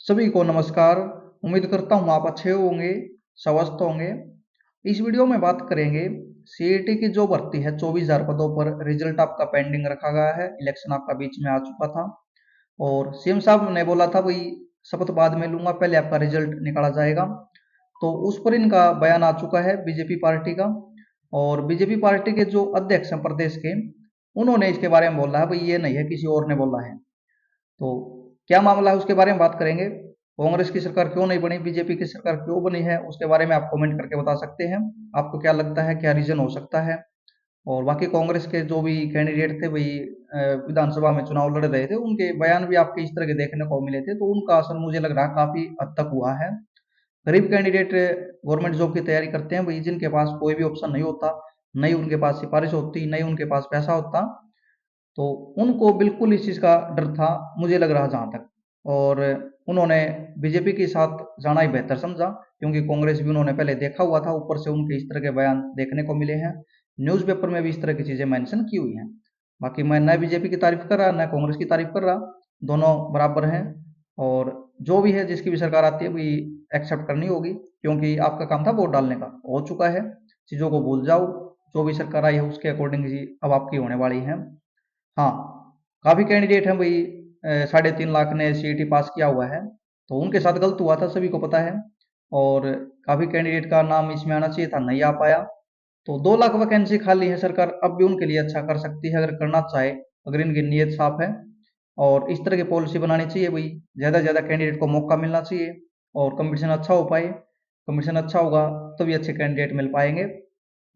सभी को नमस्कार। उम्मीद करता हूँ आप अच्छे होंगे, स्वस्थ होंगे। इस वीडियो में बात करेंगे सीईटी की जो भर्ती है 24,000 पदों पर रिजल्ट आपका पेंडिंग रखा गया है। इलेक्शन आपका बीच में आ चुका था और सीएम साहब ने बोला था भाई शपथ बाद में लूंगा, पहले आपका रिजल्ट निकाला जाएगा। तो उस पर इनका बयान आ चुका है बीजेपी पार्टी का। और बीजेपी पार्टी के जो अध्यक्ष हैं प्रदेश के, उन्होंने इसके बारे में बोला है भाई ये नहीं है किसी और ने बोला है। तो क्या मामला है उसके बारे में बात करेंगे। कांग्रेस की सरकार क्यों नहीं बनी, बीजेपी की सरकार क्यों बनी है, उसके बारे में आप कमेंट करके बता सकते हैं। आपको क्या लगता है, क्या रीजन हो सकता है। और बाकी कांग्रेस के जो भी कैंडिडेट थे वही विधानसभा में चुनाव लड़ रहे थे, उनके बयान भी आपके इस तरह के देखने को मिले थे, तो उनका असर मुझे लग रहा है काफी हद तक हुआ है। गरीब कैंडिडेट गवर्नमेंट जॉब की तैयारी करते हैं, वही जिनके पास कोई भी ऑप्शन नहीं होता, नहीं उनके पास सिफारिश होती, नहीं उनके पास पैसा होता, तो उनको बिल्कुल इस चीज़ का डर था मुझे लग रहा जहाँ तक। और उन्होंने बीजेपी के साथ जाना ही बेहतर समझा, क्योंकि कांग्रेस भी उन्होंने पहले देखा हुआ था, ऊपर से उनके इस तरह के बयान देखने को मिले हैं। न्यूज़पेपर में भी इस तरह की चीज़ें मेंशन की हुई हैं। बाकी मैं न बीजेपी की तारीफ कर रहा न कांग्रेस की तारीफ कर रहा, दोनों बराबर हैं। और जो भी है जिसकी भी सरकार आती है वही एक्सेप्ट करनी होगी, क्योंकि आपका काम था वोट डालने का, हो चुका है। चीज़ों को भूल जाओ, जो भी सरकार आई है उसके अकॉर्डिंग ही अब आपकी होने वाली है। हाँ, काफ़ी कैंडिडेट हैं वही 3.5 लाख ने सीईटी पास किया हुआ है, तो उनके साथ गलत हुआ था सभी को पता है। और काफ़ी कैंडिडेट का नाम इसमें आना चाहिए था, नहीं आ पाया। तो 2 लाख वैकेंसी खाली है, सरकार अब भी उनके लिए अच्छा कर सकती है अगर करना चाहे, अगर इनकी नीयत साफ है। और इस तरह की पॉलिसी बनानी चाहिए भाई, ज़्यादा से ज़्यादा कैंडिडेट को मौका मिलना चाहिए और कंपटीशन अच्छा हो पाए। कंपटीशन अच्छा होगा तभी अच्छे कैंडिडेट मिल पाएंगे।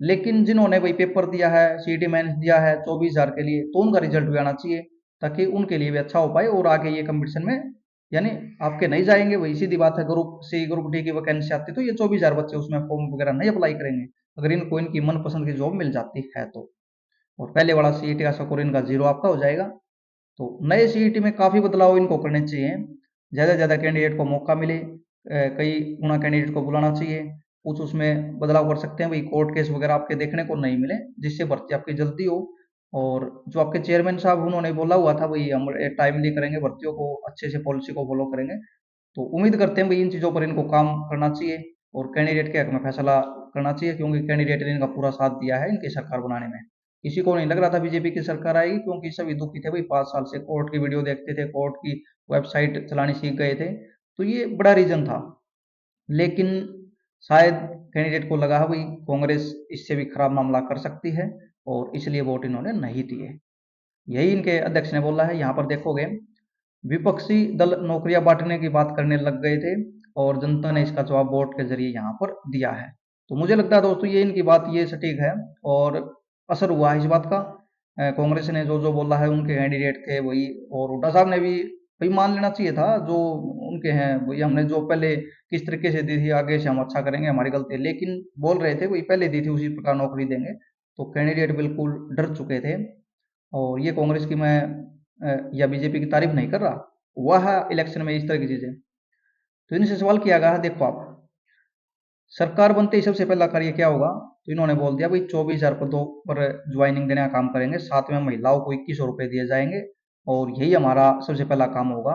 लेकिन जिन्होंने वही पेपर दिया है, सीईटी मेंस दिया है 24,000 के लिए, तो उनका रिजल्ट भी आना चाहिए, ताकि उनके लिए भी अच्छा हो पाए और आगे ये कंपटीशन में यानी आपके नहीं जाएंगे। वही सीधी बात है, ग्रुप सी ग्रुप डी की वैकेंसी आती तो ये 24,000 बच्चे उसमें फॉर्म वगैरह नहीं अप्लाई करेंगे, अगर इनको इनकी मनपसंद की जॉब मिल जाती है तो। और पहले वाला सीईटी का स्कोर इनका जीरो आपका हो जाएगा। तो नए सीईटी में काफ़ी बदलाव इनको करने चाहिए, ज़्यादा से ज़्यादा कैंडिडेट को मौका मिले, कई गुना कैंडिडेट को बुलाना चाहिए। कुछ उसमें बदलाव कर सकते हैं भाई, कोर्ट केस वगैरह आपके देखने को नहीं मिले, जिससे भर्ती आपकी जल्दी हो। और जो आपके चेयरमैन साहब उन्होंने बोला हुआ था भाई हम टाइमली करेंगे भर्तियों को, अच्छे से पॉलिसी को फॉलो करेंगे, तो उम्मीद करते हैं भाई इन चीज़ों पर इनको काम करना चाहिए और कैंडिडेट के हक में फैसला करना चाहिए, क्योंकि कैंडिडेट ने इनका पूरा साथ दिया है इनकी सरकार बनाने में। किसी को नहीं लग रहा था बीजेपी की सरकार आएगी, क्योंकि सभी दुखी थे भाई, 5 साल से कोर्ट की वीडियो देखते थे, कोर्ट की वेबसाइट चलानी सीख गए थे, तो ये बड़ा रीजन था। लेकिन शायद कैंडिडेट को लगा है भाई कांग्रेस इससे भी खराब मामला कर सकती है, और इसलिए वोट इन्होंने नहीं दिए। यही इनके अध्यक्ष ने बोला है। यहाँ पर देखोगे विपक्षी दल नौकरियां बांटने की बात करने लग गए थे, और जनता ने इसका जवाब वोट के जरिए यहाँ पर दिया है। तो मुझे लगता है दोस्तों ये इनकी बात ये सटीक है, और असर हुआ है इस बात का। कांग्रेस ने जो जो बोला है, उनके कैंडिडेट थे वही, और हुड्डा साहब ने भी भाई मान लेना चाहिए था जो उनके हैं वही, हमने जो पहले किस तरीके से दी थी आगे से हम अच्छा करेंगे, हमारी गलती है, लेकिन बोल रहे थे वही पहले दी थी उसी प्रकार नौकरी देंगे। तो कैंडिडेट बिल्कुल डर चुके थे। और ये कांग्रेस की मैं या बीजेपी की तारीफ नहीं कर रहा, हुआ है इलेक्शन में इस तरह की चीजें। तो इनसे सवाल किया गया है, देखो आप सरकार बनते ही सबसे पहला कार्य क्या होगा, तो इन्होंने बोल दिया भाई 24,000 पदों पर ज्वाइनिंग देने का काम करेंगे, साथ में महिलाओं को 2100 रुपये दिए जाएंगे, और यही हमारा सबसे पहला काम होगा।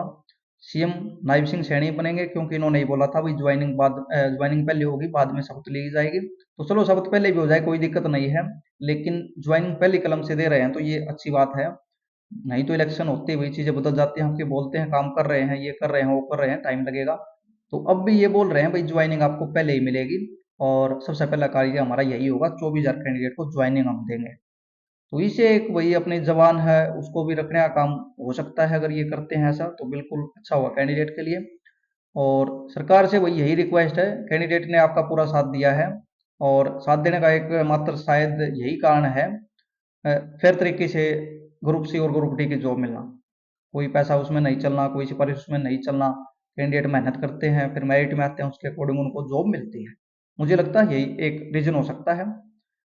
सीएम नायब सिंह सैनी बनेंगे, क्योंकि इन्होंने ही बोला था भाई ज्वाइनिंग बाद ज्वाइनिंग पहले होगी, बाद में शपथ ली जाएगी। तो चलो शपथ पहले भी हो जाए, कोई दिक्कत नहीं है, लेकिन ज्वाइनिंग पहली कलम से दे रहे हैं तो ये अच्छी बात है। नहीं तो इलेक्शन होते ही वही चीजें बदल जाती हैं, हम बोलते हैं काम कर रहे हैं, ये कर रहे हैं, वो कर रहे हैं, टाइम लगेगा। तो अब भी ये बोल रहे हैं भाई ज्वाइनिंग आपको पहले ही मिलेगी, और सबसे पहला कार्य हमारा यही होगा, 24,000 कैंडिडेट को ज्वाइनिंग हम देंगे। तो इसे एक वही अपनी जवान है उसको भी रखने का काम हो सकता है, अगर ये करते हैं ऐसा तो बिल्कुल अच्छा होगा कैंडिडेट के लिए। और सरकार से वही यही रिक्वेस्ट है, कैंडिडेट ने आपका पूरा साथ दिया है, और साथ देने का एक मात्र शायद यही कारण है फेयर तरीके से ग्रुप सी और ग्रुप डी की जॉब मिलना, कोई पैसा उसमें नहीं चलना, कोई सिफारिश उसमें नहीं चलना। कैंडिडेट मेहनत करते हैं, फिर मेरिट में आते हैं, उसके अकॉर्डिंग उनको जॉब मिलती है। मुझे लगता है यही एक रीजन हो सकता है,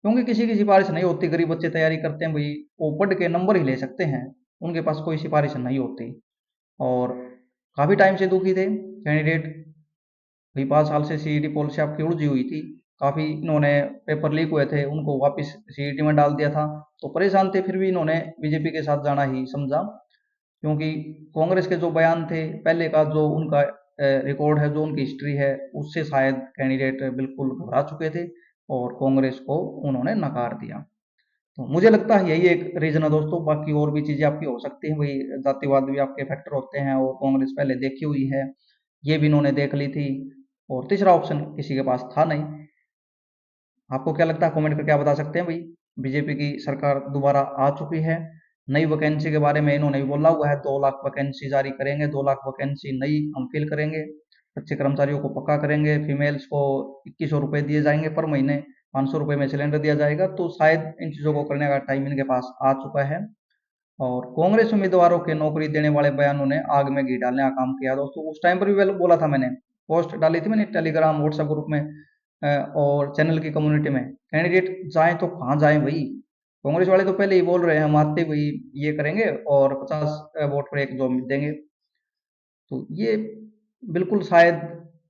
क्योंकि किसी की सिफारिश नहीं होती, गरीब बच्चे तैयारी करते हैं भाई, वो पढ़ के नंबर ही ले सकते हैं, उनके पास कोई सिफारिश नहीं होती। और काफ़ी टाइम से दुखी थे कैंडिडेट भाई, 5 साल से सीईटी पॉलिसी आपकी उलझी हुई थी, काफ़ी इन्होंने पेपर लीक हुए थे उनको वापस सीईटी में डाल दिया था, तो परेशान थे, फिर भी इन्होंने बीजेपी के साथ जाना ही समझा, क्योंकि कांग्रेस के जो बयान थे पहले का, जो उनका रिकॉर्ड है, जो उनकी हिस्ट्री है, उससे शायद कैंडिडेट बिल्कुल घबरा चुके थे और कांग्रेस को उन्होंने नकार दिया। तो मुझे लगता है यही एक रीजन है दोस्तों। बाकी और भी चीजें आपकी हो सकती हैं, वही जातिवाद भी आपके फैक्टर होते हैं, और कांग्रेस पहले देखी हुई है, ये भी इन्होंने देख ली थी, और तीसरा ऑप्शन किसी के पास था नहीं। आपको क्या लगता है, कमेंट करके आप बता सकते हैं भाई। बीजेपी की सरकार दोबारा आ चुकी है। नई वैकेंसी के बारे में इन्होंने भी बोला हुआ है, 2 लाख वैकेंसी जारी करेंगे, 2 लाख वैकेंसी नई हम फिल करेंगे, अच्छे कर्मचारियों को पक्का करेंगे, फीमेल्स को 2100 रुपये दिए जाएंगे पर महीने, 500 रुपये में सिलेंडर दिया जाएगा। तो शायद इन चीज़ों को करने का टाइम इनके पास आ चुका है। और कांग्रेस उम्मीदवारों के नौकरी देने वाले बयानों ने आग में घी डालने का काम किया दोस्तों। उस टाइम पर भी बोला था मैंने, पोस्ट डाली थी मैंने टेलीग्राम व्हाट्सएप ग्रुप में और चैनल की कम्युनिटी में, कैंडिडेट जाए तो कहाँ जाए भाई। कांग्रेस वाले तो पहले ही बोल रहे हैं हम आते हुए ये करेंगे और 50 वोट पर एक जॉब देंगे। तो ये बिल्कुल शायद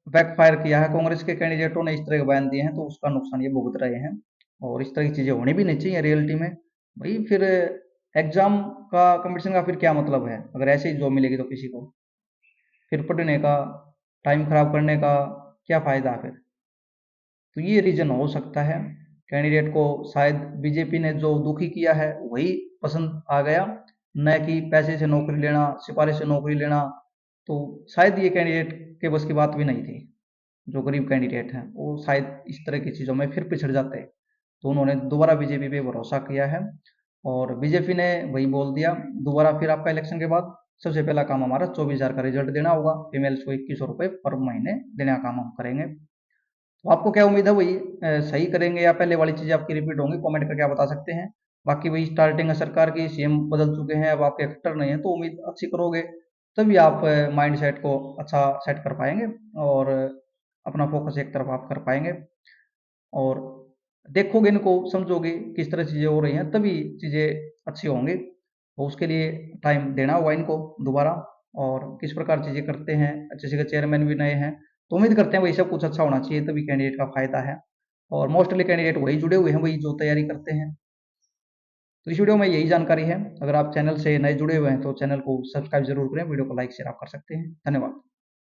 बैकफायर किया है, कांग्रेस के कैंडिडेटों ने इस तरह के बयान दिए हैं, तो उसका नुकसान ये भुगत रहे हैं। और इस तरह की चीजें होनी भी नहीं चाहिए रियलिटी में भाई। फिर एग्जाम का, कंपटीशन का फिर क्या मतलब है, अगर ऐसे ही जॉब मिलेगी तो किसी को फिर पढ़ने का, टाइम खराब करने का क्या फायदा फिर। तो ये रीजन हो सकता है, कैंडिडेट को शायद बीजेपी ने जो दुखी किया है वही पसंद आ गया, न कि पैसे से नौकरी लेना, सिपारिश से नौकरी लेना। तो शायद ये कैंडिडेट के बस की बात भी नहीं थी। जो गरीब कैंडिडेट हैं वो शायद इस तरह की चीज़ों में फिर पिछड़ जाते, तो उन्होंने दोबारा बीजेपी पे भरोसा किया है। और बीजेपी ने वही बोल दिया, दोबारा फिर आपका इलेक्शन के बाद सबसे पहला काम हमारा 24,000 का रिजल्ट देना होगा, फीमेल्स को 2100 रुपये पर महीने देने का काम हम करेंगे। तो आपको क्या उम्मीद है, वही सही करेंगे या पहले वाली चीज़ें आपकी रिपीट होंगी, कमेंट करके आप बता सकते हैं। बाकी वही स्टार्टिंग है सरकार की, सीएम बदल चुके हैं, अब आपके एक्टर नहीं है, तो उम्मीद अच्छी करोगे तभी आप माइंड सेट को अच्छा सेट कर पाएंगे और अपना फोकस एक तरफ आप कर पाएंगे। और देखोगे इनको, समझोगे किस तरह चीज़ें हो रही हैं, तभी चीज़ें अच्छी होंगी। तो उसके लिए टाइम देना होगा इनको दोबारा, और किस प्रकार चीज़ें करते हैं, अच्छे से चेयरमैन भी नए हैं, तो उम्मीद करते हैं वही सब कुछ अच्छा होना चाहिए, तभी कैंडिडेट का फायदा है। और मोस्टली कैंडिडेट वही जुड़े हुए हैं, वही जो तैयारी करते हैं। तो इस वीडियो में यही जानकारी है। अगर आप चैनल से नए जुड़े हुए हैं तो चैनल को सब्सक्राइब जरूर करें, वीडियो को लाइक शेयर आप कर सकते हैं। धन्यवाद।